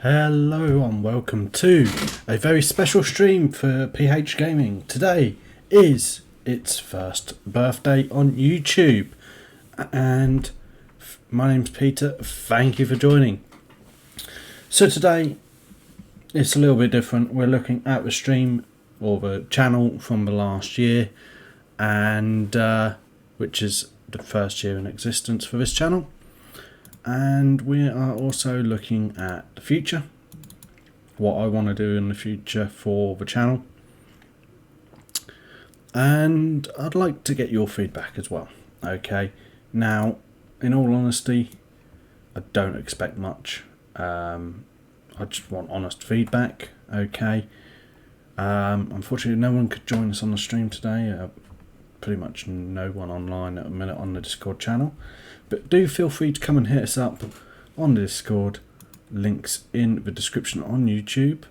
Hello and welcome to a very special stream for PH Gaming. Today is its first birthday on YouTube and my name's Peter. Thank you for joining. So today it's a little bit different. We're looking at the stream or the channel from the last year, and which is the first year in existence for this channel. And we are also looking at the future, what I want to do in the future for the channel, and I'd like to get your feedback as well. Okay, now in all honesty, I don't expect much. I just want honest feedback. Okay, unfortunately no one could join us on the stream today. Pretty much no one online at the minute on the Discord channel. But do feel free to come and hit us up on the Discord. Links in the description on YouTube.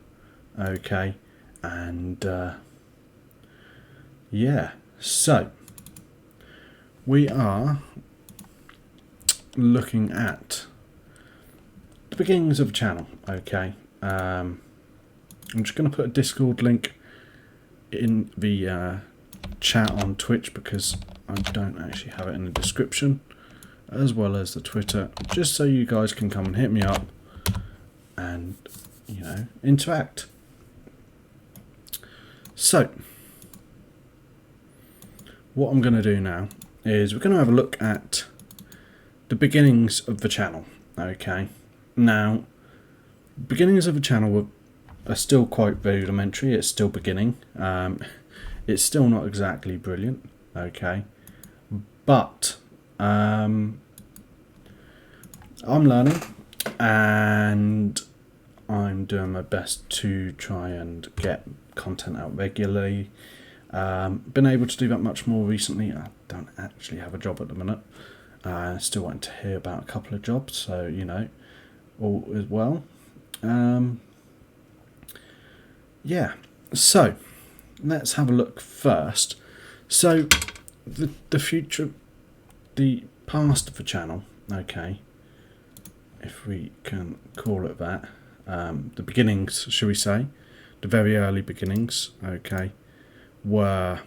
Okay, and yeah, so we are looking at the beginnings of the channel. Okay, I'm just going to put a Discord link in the chat on Twitch because I don't actually have it in the description, as well as the Twitter, just so you guys can come and hit me up and, you know, interact. So what I'm going to do now is we're going to have a look at the beginnings of the channel. Okay, now beginnings of the channel are still quite rudimentary. It's still beginning. It's still not exactly brilliant. Okay, but I'm learning and I'm doing my best to try and get content out regularly. Been able to do that much more recently. I don't actually have a job at the minute. Still waiting to hear about a couple of jobs, so you know, all is well. Yeah, so let's have a look first. So the future, the past of the channel, okay, if we can call it that, the beginnings, shall we say, the very early beginnings, okay, were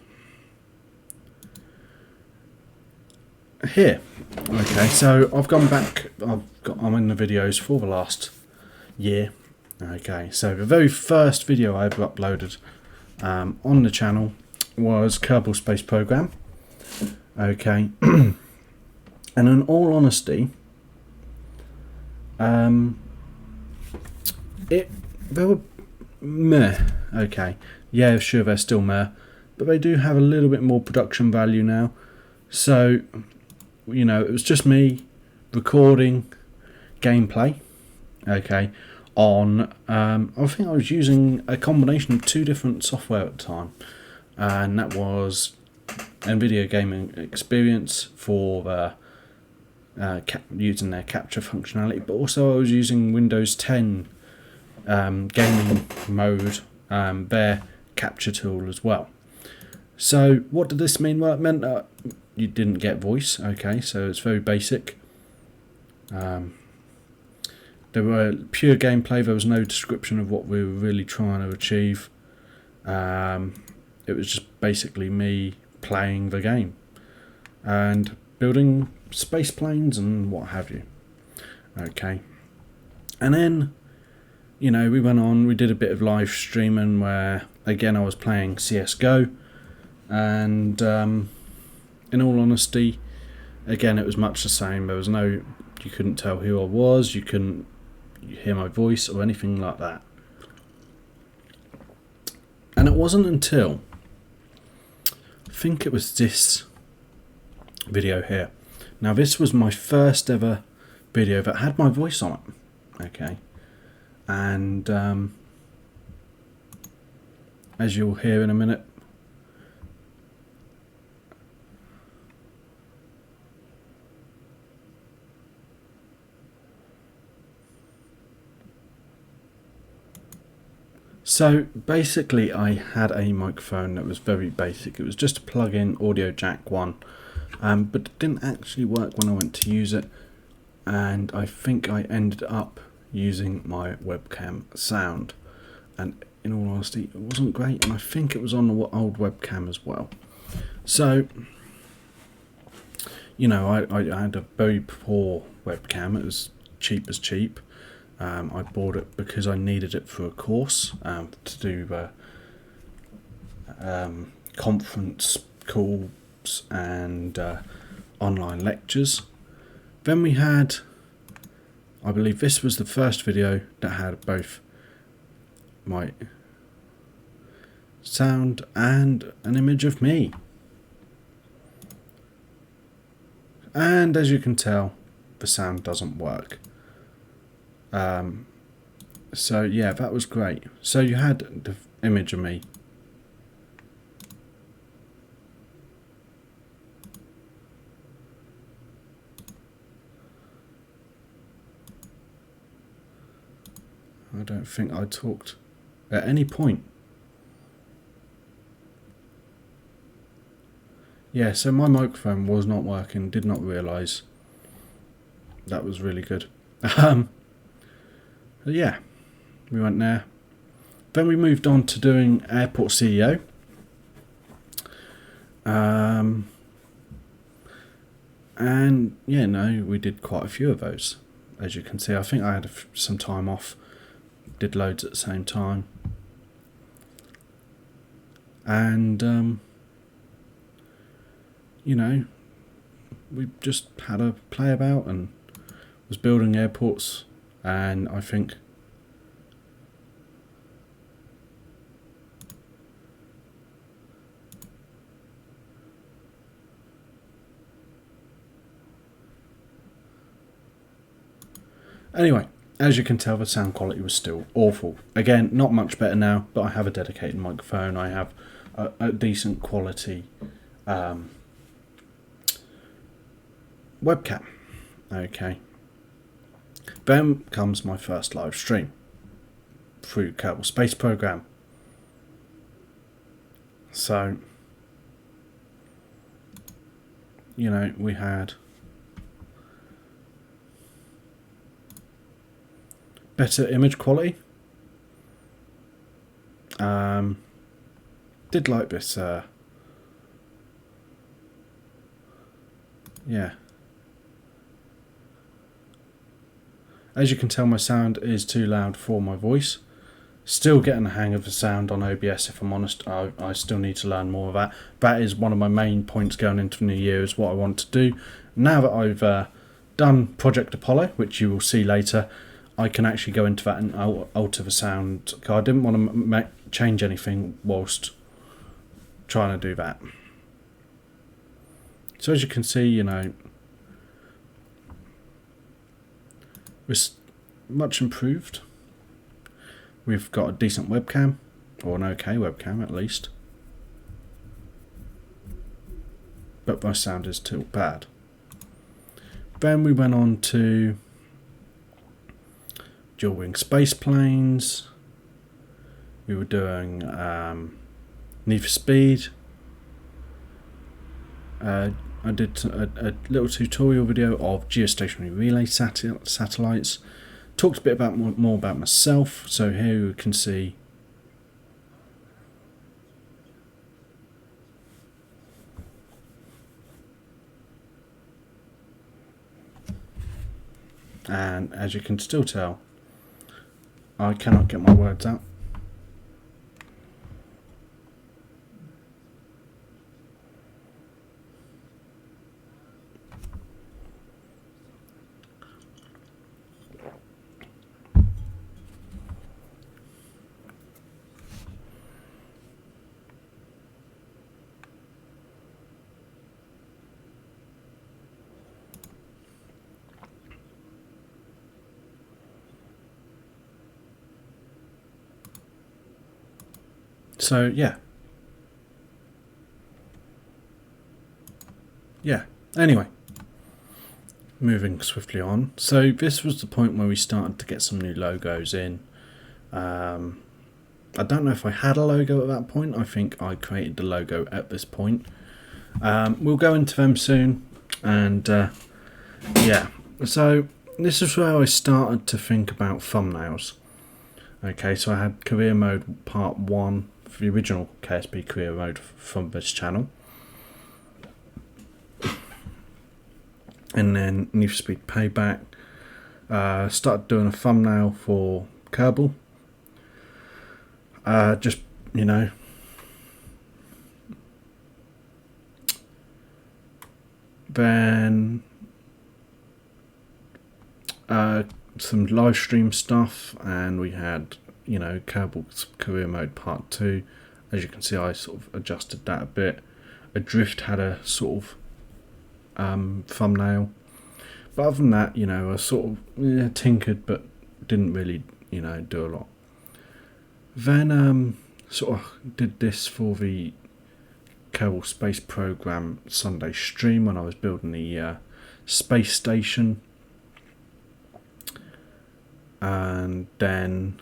here. Okay, so I've gone back, I'm in the videos for the last year. Okay, so the very first video I ever uploaded on the channel was Kerbal Space Program. Okay, and in all honesty, they were meh. Okay, yeah, sure, they're still meh, but they do have a little bit more production value now. So, you know, it was just me recording gameplay. Okay, on I think I was using a combination of two different software at the time, and that was NVIDIA Gaming Experience for the using their capture functionality, but also I was using Windows 10 gaming mode, their capture tool as well. So what did this mean? Well, it meant that you didn't get voice. Okay, so it's very basic. There were pure gameplay. There was no description of what we were really trying to achieve. It was just basically me playing the game and building space planes and what have you. Okay, and then, you know, we went on, we did a bit of live streaming where again I was playing CSGO, and in all honesty, again it was much the same. There was no, you couldn't tell who I was, you couldn't hear my voice or anything like that. And it wasn't until, I think it was this video here. Now this was my first ever video that had my voice on it. Okay. And as you'll hear in a minute, so basically I had a microphone that was very basic. It was just a plug-in audio jack one, but it didn't actually work when I went to use it, and I think I ended up using my webcam sound, and in all honesty it wasn't great, and I think it was on the old webcam as well. So you know, I had a very poor webcam. It was cheap as cheap. I bought it because I needed it for a course to do conference calls and online lectures. Then we had, I believe this was the first video that had both my sound and an image of me. And as you can tell, the sound doesn't work. So yeah, that was great. So you had the image of me. I don't think I talked at any point. Yeah, so my microphone was not working, did not realise. That was really good. Yeah, we went there. Then we moved on to doing Airport CEO. And yeah, no, we did quite a few of those. As you can see, I think I had some time off, did loads at the same time. And you know, we just had a play about and was building airports, and I think anyway, as you can tell, the sound quality was still awful. Again, not much better now, but I have a dedicated microphone. I have a decent quality webcam. Okay. Then comes my first live stream through Kerbal Space Program. So, you know, we had better image quality. Did like this. Yeah. As you can tell, my sound is too loud for my voice. Still getting the hang of the sound on OBS, if I'm honest. I still need to learn more of that. That is one of my main points going into the new year, is what I want to do. Now that I've done Project Apollo, which you will see later, I can actually go into that and alter the sound. I didn't want to change anything whilst trying to do that. So as you can see, you know, it's much improved. We've got a decent webcam, or an okay webcam at least, but my sound is still bad. Then we went on to dual wing space planes. We were doing Need for Speed. I did a little tutorial video of geostationary relay satellites. Talked a bit about more about myself. So here you can see and as you can still tell, I cannot get my words out. So yeah, anyway, moving swiftly on. So this was the point where we started to get some new logos in. I don't know if I had a logo at that point. I think I created the logo at this point. We'll go into them soon, and yeah, so this is where I started to think about thumbnails. Okay, so I had career mode part 1, the original KSP career mode from this channel, and then Need for Speed Payback. Started doing a thumbnail for Kerbal. Just, you know, then some live stream stuff, and we had, you know, Kerbal's career mode part 2. As you can see, I sort of adjusted that a bit. Adrift had a sort of thumbnail, but other than that, you know, I sort of tinkered, but didn't really, you know, do a lot. Then sort of did this for the Kerbal Space Program Sunday stream when I was building the space station, and then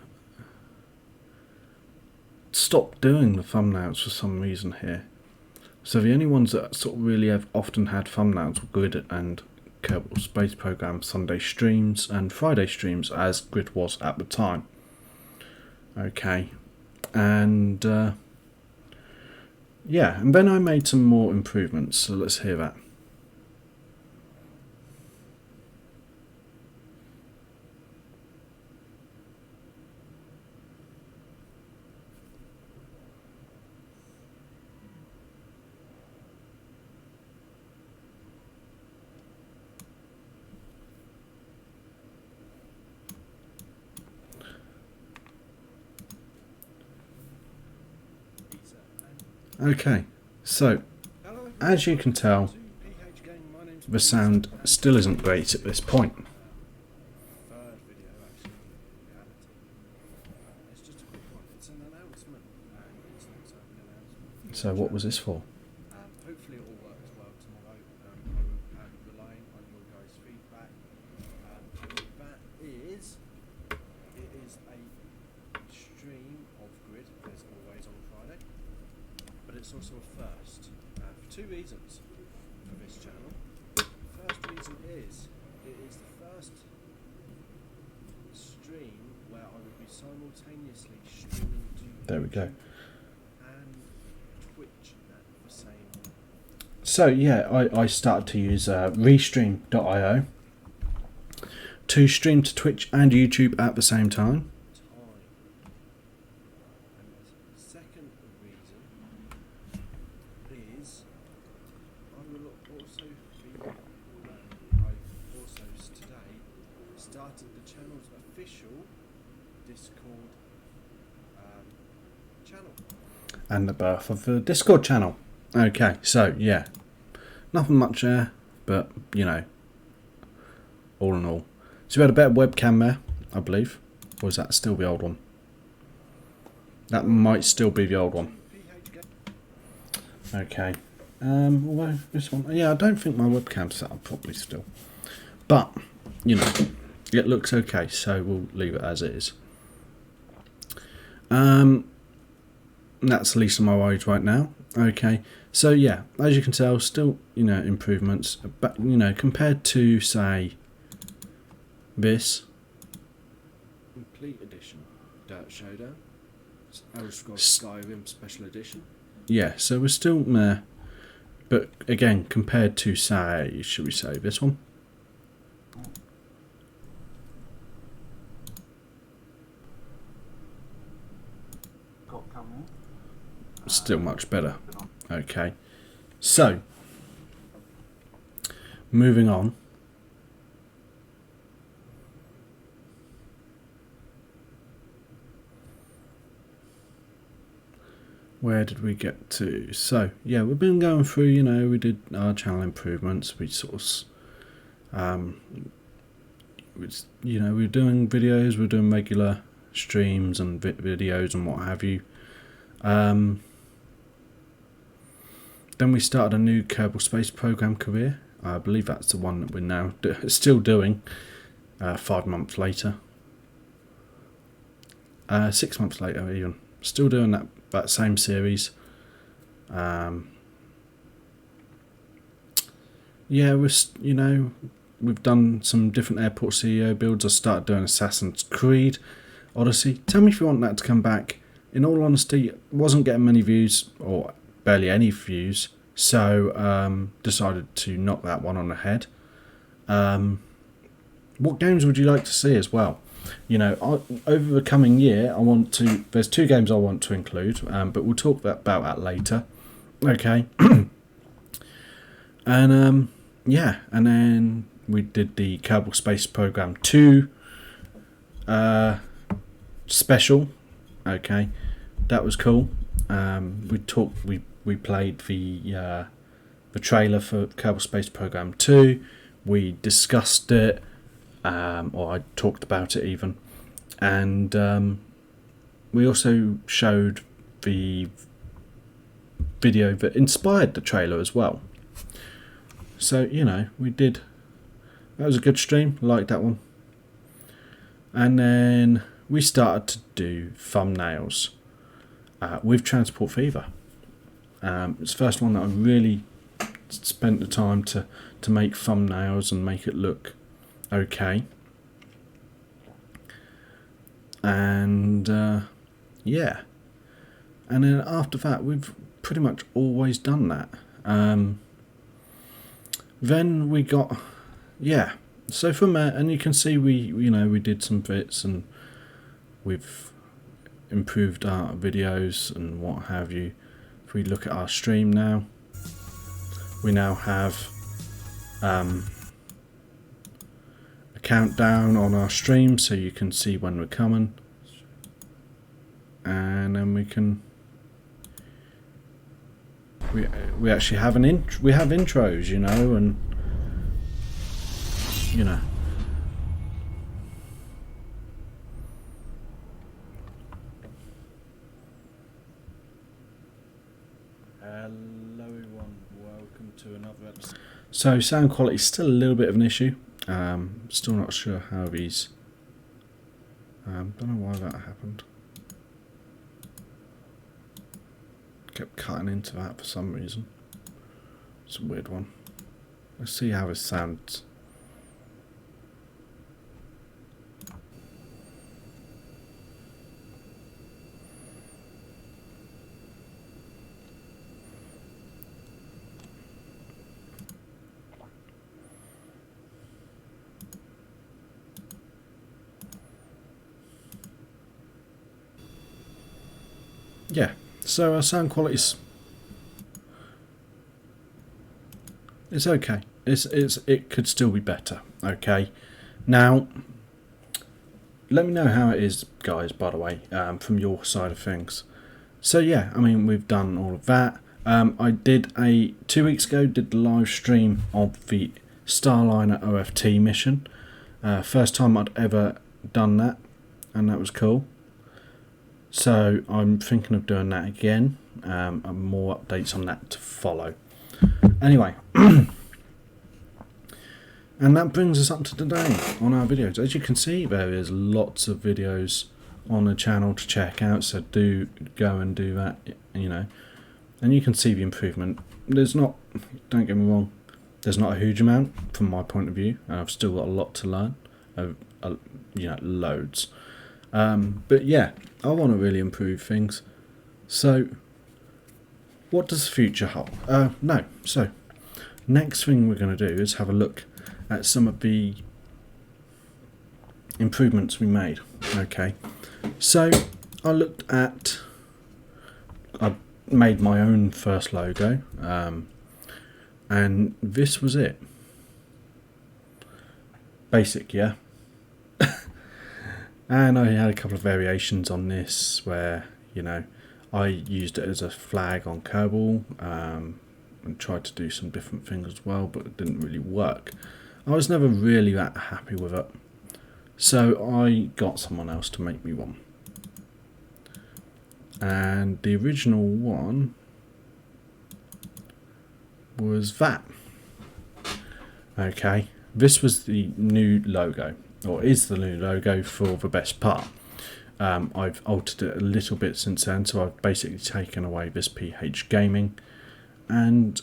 stopped doing the thumbnails for some reason here. So the only ones that sort of really have often had thumbnails were Grid and Kerbal Space Program Sunday streams and Friday streams, as Grid was at the time. Okay, and yeah, and then I made some more improvements, so let's hear that. Okay, so as you can tell, the sound still isn't great at this point. So what was this for? Hopefully it all works well tomorrow. I'm relying on your guys' feedback. It is a stream of Grid, as always on Friday, but it's also a first for 2 reasons for this channel. The first reason is it is the first stream where I would be simultaneously streaming to There we go. same. So yeah, I started to use restream.io to stream to Twitch and YouTube at the same time. And the second reason is I will also be, I've also today started the channel's official Discord channel. And the birth of the Discord channel. Okay, so yeah, nothing much there, but you know, all in all. So we had a better webcam there, I believe. Or is that still the old one? That might still be the old one. Okay. Although this one, yeah, I don't think my webcam's set up properly still. But, you know, it looks okay, so we'll leave it as it is. That's the least of my worries right now. Okay, so yeah, as you can tell, still, you know, improvements, but you know, compared to say this Complete Edition Dirt Showdown, Elder Scrolls Skyrim Special Edition. Yeah, so we're still there, but again, compared to say, should we say this one? Still much better. Okay, so moving on. Where did we get to? So yeah, we've been going through, you know, we did our channel improvements. We sort of you know, we're doing videos, we're doing regular streams and videos and what have you. Then we started a new Kerbal Space Program career. I believe that's the one that we're now still doing 5 months later. 6 months later even. Still doing that same series. Yeah, we've done some different airport CEO builds. I started doing Assassin's Creed Odyssey. Tell me if you want that to come back. In all honesty, it wasn't getting many views, or barely any views, so decided to knock that one on the head. What games would you like to see as well? Over the coming year, there's 2 games I want to include, but we'll talk about that later. Okay. And and then we did the Kerbal Space Program 2 special. Okay, that was cool. We played the trailer for Kerbal Space Program 2. We discussed it, or I talked about it even, and we also showed the video that inspired the trailer as well. So, we did. That was a good stream. I liked that one. And then we started to do thumbnails with Transport Fever. It's the first one that I really spent the time to make thumbnails and make it look okay. And yeah. And then after that, we've pretty much always done that. Then we got, so from there, and you can see we did some bits, and we've improved our videos and what have you. If we look at our stream now, we now have a countdown on our stream, so you can see when we're coming, and then we actually have we have intros, and Hello everyone, welcome to another episode. So sound quality is still a little bit of an issue. Still not sure how these. Don't know why that happened. Kept cutting into that for some reason. It's a weird one. Let's see how it sounds. Yeah. So our sound quality's it's okay. It could still be better. Okay. Now, let me know how it is, guys. By the way, from your side of things. So yeah, I mean we've done all of that. I did 2 weeks ago did the live stream of the Starliner OFT mission. First time I'd ever done that, and that was cool. So I'm thinking of doing that again, and more updates on that to follow. Anyway, and that brings us up to today on our videos. As you can see, there is lots of videos on the channel to check out, so do go and do that, and you can see the improvement. There's not, don't get me wrong, there's not a huge amount from my point of view, and I've still got a lot to learn, loads. But yeah, I want to really improve things. So, what does the future hold? So, next thing we're going to do is have a look at some of the improvements we made. Okay, so I made my own first logo, and this was it. Basic, yeah. And I had a couple of variations on this where, I used it as a flag on Kerbal, and tried to do some different things as well, but it didn't really work. I was never really that happy with it, so I got someone else to make me one. and the original one was that. Okay, this was the new logo, or is the new logo for the best part. I've altered it a little bit since then, so I've basically taken away this PH Gaming and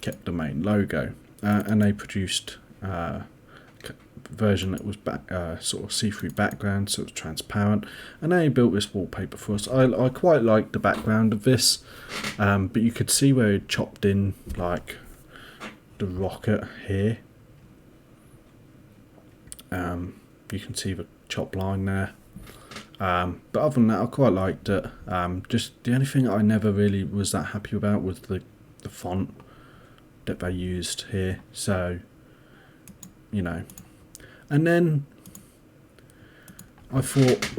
kept the main logo, and they produced a version that was sort of see-through background, so it was transparent, and they built this wallpaper for us. I quite like the background of this, but you could see where it chopped in like the rocket here. You can see the chop line there. But other than that, I quite liked it. Just the only thing I never really was that happy about was the font that they used here. So, you know. And then I thought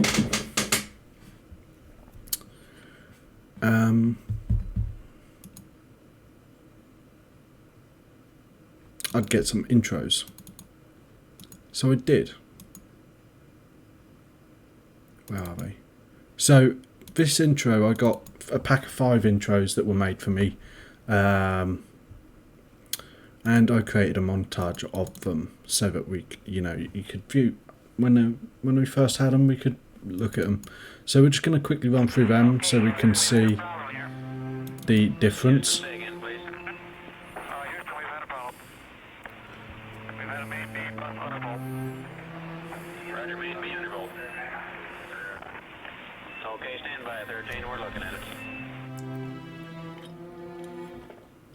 I'd get some intros. So I did. Where are they? So this intro, I got a pack of 5 intros that were made for me, and I created a montage of them so that we, you could view when we first had them, we could look at them. So we're just going to quickly run through them so we can see the difference.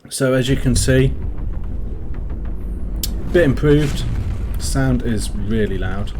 So as you can see, a bit improved. Sound is really loud.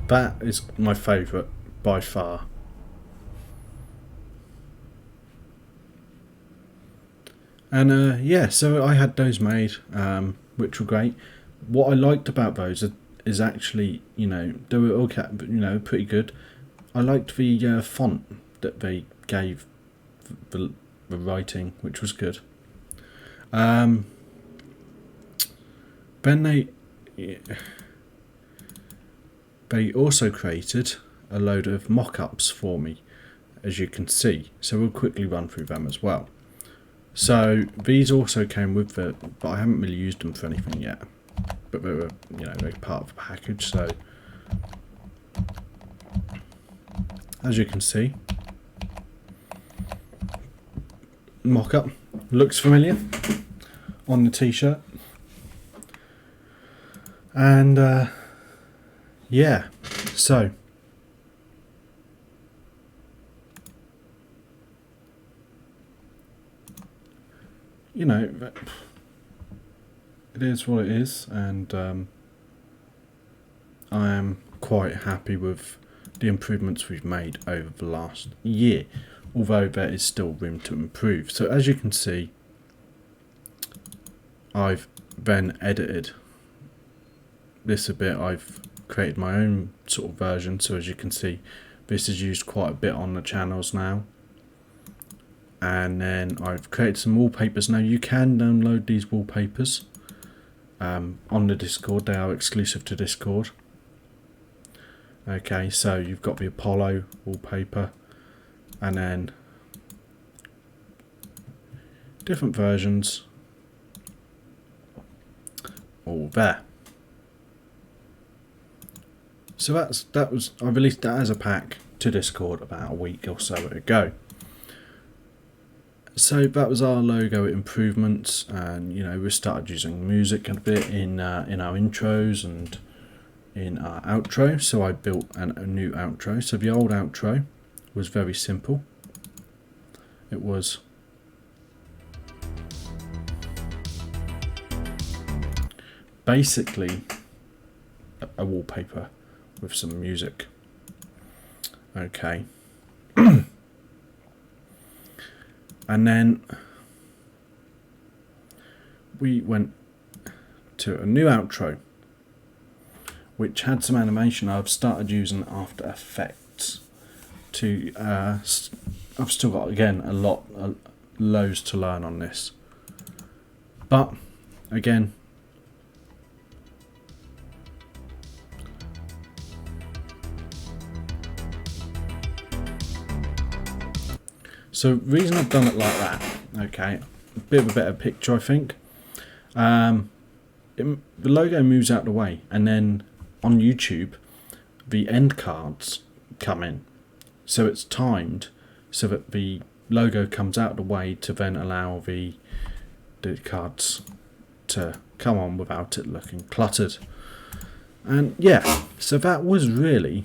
That is my favourite by far. And yeah, so I had those made, which were great. What I liked about those is actually, they were all pretty good. I liked the font that they gave the writing, which was good. Then they also created a load of mock-ups for me, as you can see. So we'll quickly run through them as well. So these also came with but I haven't really used them for anything yet. But they were, they're part of the package. So as you can see, mock-up looks familiar on the t-shirt, and yeah, so it is what it is, and I am quite happy with the improvements we've made over the last year, although there is still room to improve. So as you can see, I've then edited this a bit. I've created my own sort of version, so as you can see, this is used quite a bit on the channels now. And then I've created some wallpapers. Now you can download these wallpapers on the Discord. They are exclusive to Discord. Okay, so you've got the Apollo wallpaper, and then different versions all there. So I released that as a pack to Discord about a week or so ago. So that was our logo improvements, and we started using music a bit in our intros and in our outro. So I built a new outro. So the old outro was very simple. It was basically a wallpaper with some music. Okay. And then we went to a new outro, which had some animation. I've started using After Effects to. I've still got, again, loads to learn on this, but again, so the reason I've done it like that, okay, a bit of a better picture, I think. The logo moves out the way, and then on YouTube the end cards come in, so it's timed so that the logo comes out of the way to then allow the cards to come on without it looking cluttered. And yeah, so that was really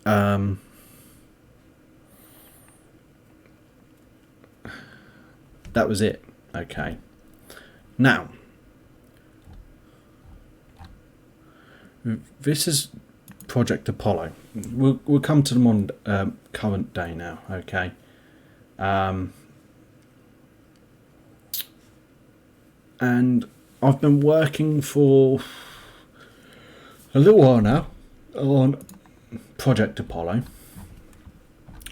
that was it. Okay, now this is Project Apollo. We'll come to them on current day now. Okay, and I've been working for a little while now on Project Apollo,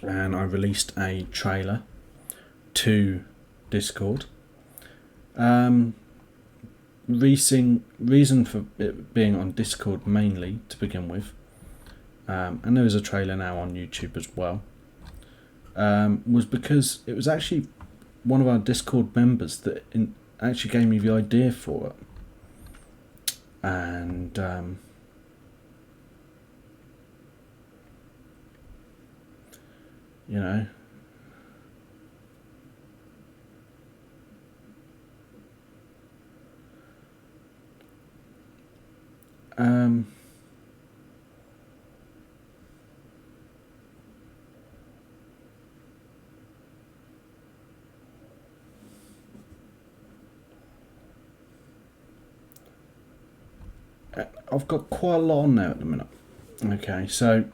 and I released a trailer to Discord. Reason for it being on Discord mainly to begin with, and there is a trailer now on YouTube as well, was because it was actually one of our Discord members that actually gave me the idea for it, and you know, I've got quite a lot on there at the minute. Okay, so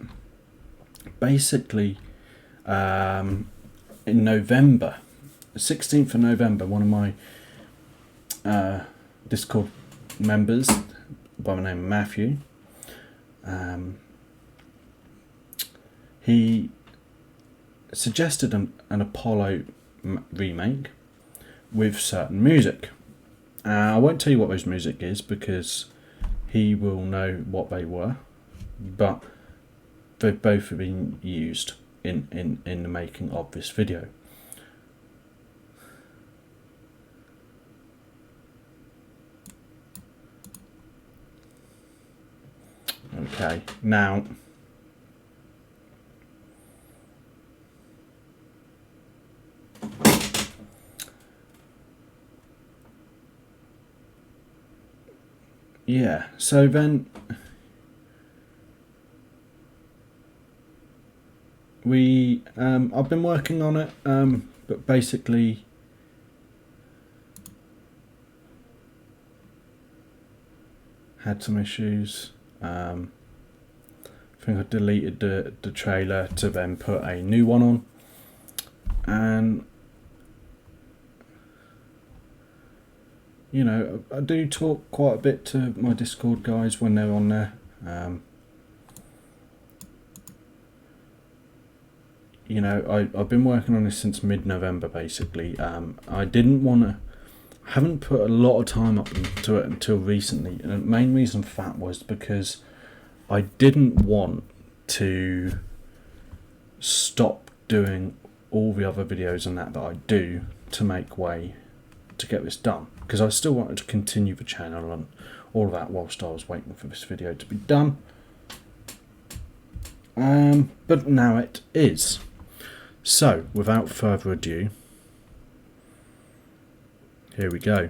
basically, in November, the 16th of November, one of my Discord members by the name of Matthew, he suggested an Apollo remake with certain music. I won't tell you what those music is because he will know what they were, but they both have been used in the making of this video. Okay, now yeah, so then I've been working on it, but basically had some issues. I think I deleted the trailer to then put a new one on, and you know, I do talk quite a bit to my Discord guys when they're on there. You know, I've been working on this since mid-November basically. I haven't put a lot of time up into it until recently, and the main reason for that was because I didn't want to stop doing all the other videos and that I do to make way to get this done, because I still wanted to continue the channel and all of that whilst I was waiting for this video to be done. But now it is. So without further ado, here we go.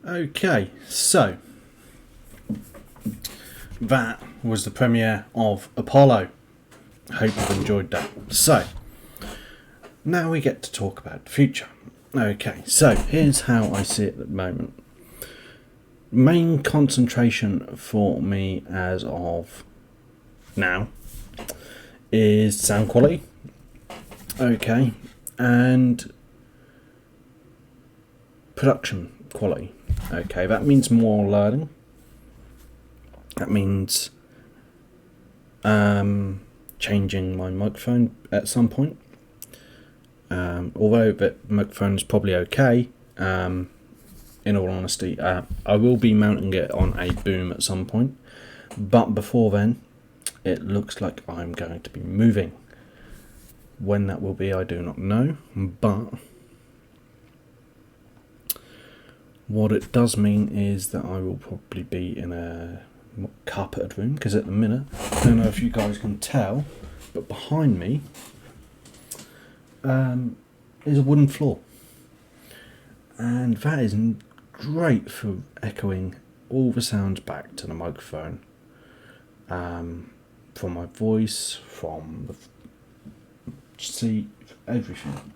Okay, so that was the premiere of Apollo. Hope you've enjoyed that. So now we get to talk about the future. Okay, so here's how I see it at the moment. Main concentration for me as of now is sound quality. Okay, and production quality. Okay, that means more learning. That means changing my microphone at some point. Although the microphone is probably okay, in all honesty, I will be mounting it on a boom at some point. But before then, it looks like I'm going to be moving. When that will be, I do not know. But what it does mean is that I will probably be in a carpeted room, because at the minute, I don't know if you guys can tell, but behind me is a wooden floor, and that is great for echoing all the sounds back to the microphone, from my voice, from the seat, everything.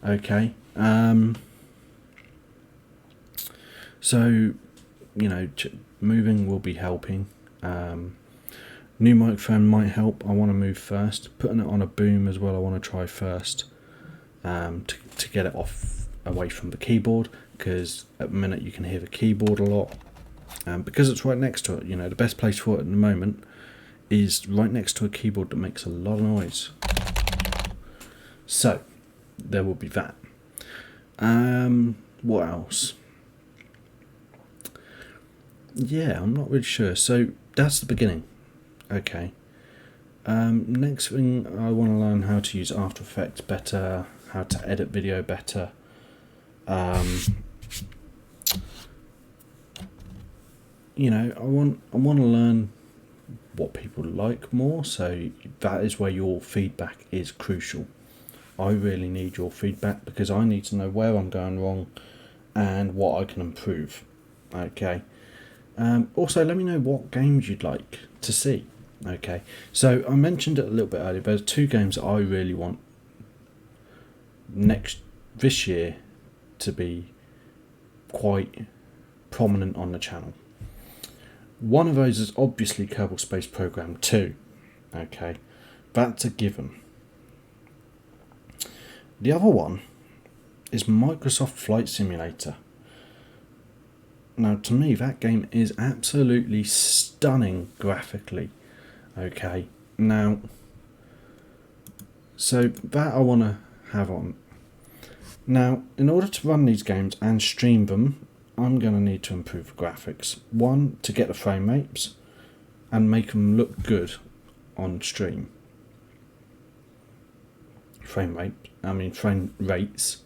Okay, so you know, moving will be helping. New microphone might help. I want to move first. Putting it on a boom as well, I want to try first, to get it off away from the keyboard, because at the minute you can hear the keyboard a lot, because it's right next to it. You know, the best place for it at the moment is right next to a keyboard that makes a lot of noise. So there will be that. What else? Yeah, I'm not really sure. So that's the beginning. Okay. Next thing, I want to learn how to use After Effects better, how to edit video better. You know, I want to learn what people like more. So that is where your feedback is crucial. I really need your feedback because I need to know where I'm going wrong and what I can improve. Okay. Also, let me know what games you'd like to see. Okay. So I mentioned it a little bit earlier, but there's 2 games that I really want this year to be quite prominent on the channel. One of those is obviously Kerbal Space Program 2. Okay. That's a given. The other one is Microsoft Flight Simulator. Now, to me, that game is absolutely stunning graphically. Okay, now, so that I want to have on. Now, in order to run these games and stream them, I'm going to need to improve the graphics. One, to get the frame rates and make them look good on stream. Frame rates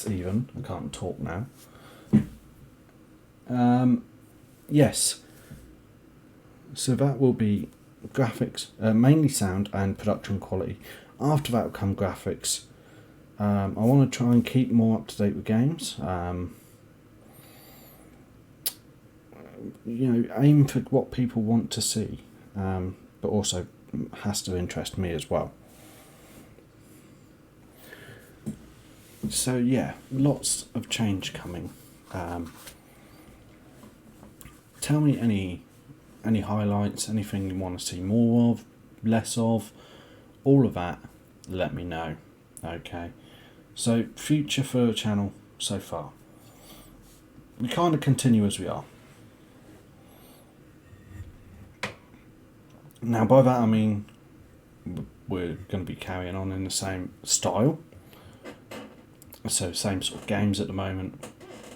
even. I can't talk now. Yes. So that will be graphics, mainly sound and production quality. After that will come graphics. I want to try and keep more up to date with games. Aim for what people want to see, but also has to interest me as well. So yeah, lots of change coming. Tell me any highlights, anything you want to see more of, less of, all of that, let me know. Okay, so future for the channel so far. We kind of continue as we are. Now by that I mean we're going to be carrying on in the same style. So same sort of games at the moment,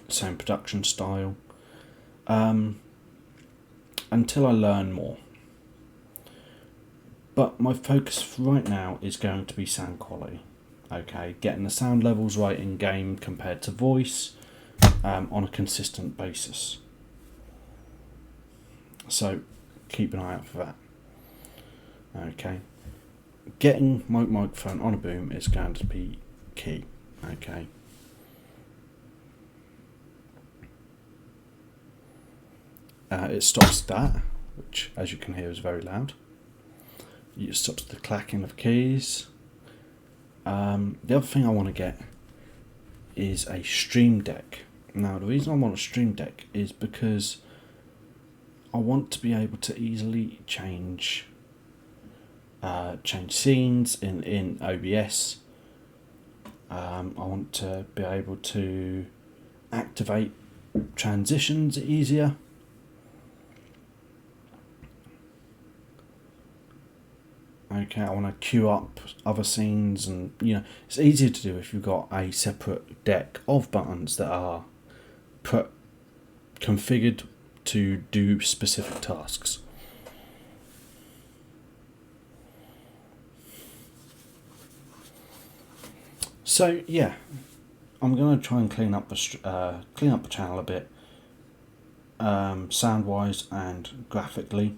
same production style. Until I learn more. But my focus right now is going to be sound quality. Okay, getting the sound levels right in game compared to voice on a consistent basis. So keep an eye out for that. Okay, getting my microphone on a boom is going to be key. Okay. It stops that, which as you can hear is very loud. It stops the clacking of keys. The other thing I want to get is a stream deck. Now the reason I want a stream deck is because I want to be able to easily change scenes in OBS. I want to be able to activate transitions easier. Okay, I want to queue up other scenes, and it's easier to do if you've got a separate deck of buttons that are configured to do specific tasks. So yeah, I'm going to try and clean up the channel a bit, sound wise and graphically.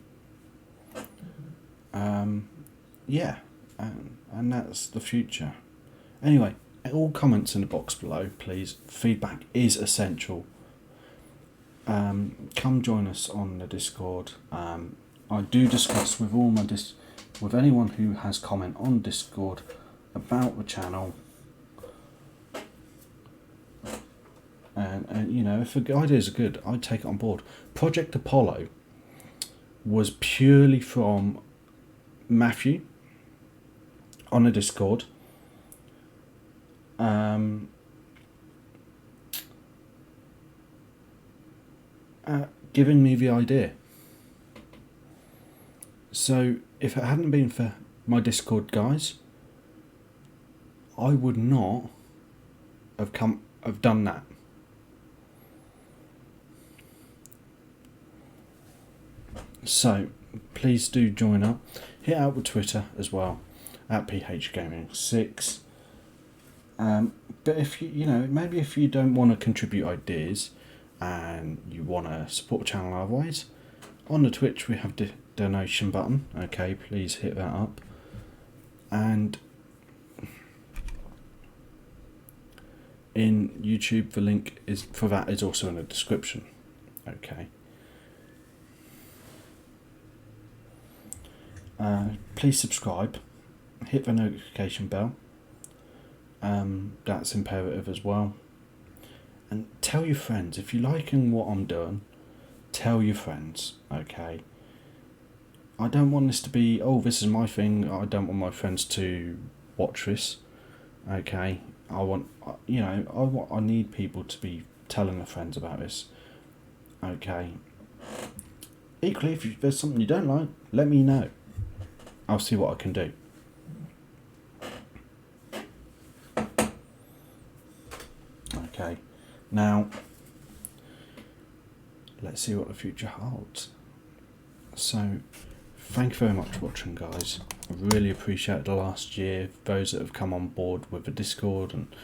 Yeah, and that's the future. Anyway, all comments in the box below, please. Feedback is essential. Come join us on the Discord. I do discuss with with anyone who has comment on Discord about the channel. And if the ideas are good, I take it on board. Project Apollo was purely from Matthew on a Discord. Giving me the idea. So if it hadn't been for my Discord guys, I would not have done that. So please do join up. Hit out with Twitter as well at phgaming6. But if maybe if you don't want to contribute ideas and you want to support the channel otherwise, on the Twitch we have the donation button. Okay, please hit that up. And in YouTube. The link for that is also in the description. Okay. Please subscribe, hit the notification bell. That's imperative as well. And tell your friends if you're liking what I'm doing. Tell your friends. Okay. I don't want this to be, oh, this is my thing. I don't want my friends to watch this. Okay. I need people to be telling their friends about this. Okay. Equally, if there's something you don't like, let me know. I'll see what I can do. Okay. Now, let's see what the future holds. So, thank you very much for watching, guys. I really appreciate the last year, those that have come on board with the Discord and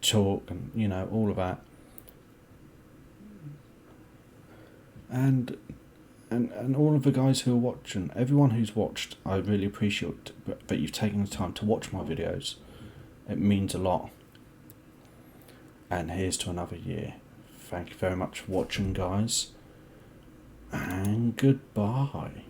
talk and, all of that. And all of the guys who are watching, everyone who's watched, I really appreciate that you've taken the time to watch my videos. It means a lot. And here's to another year. Thank you very much for watching, guys. And goodbye.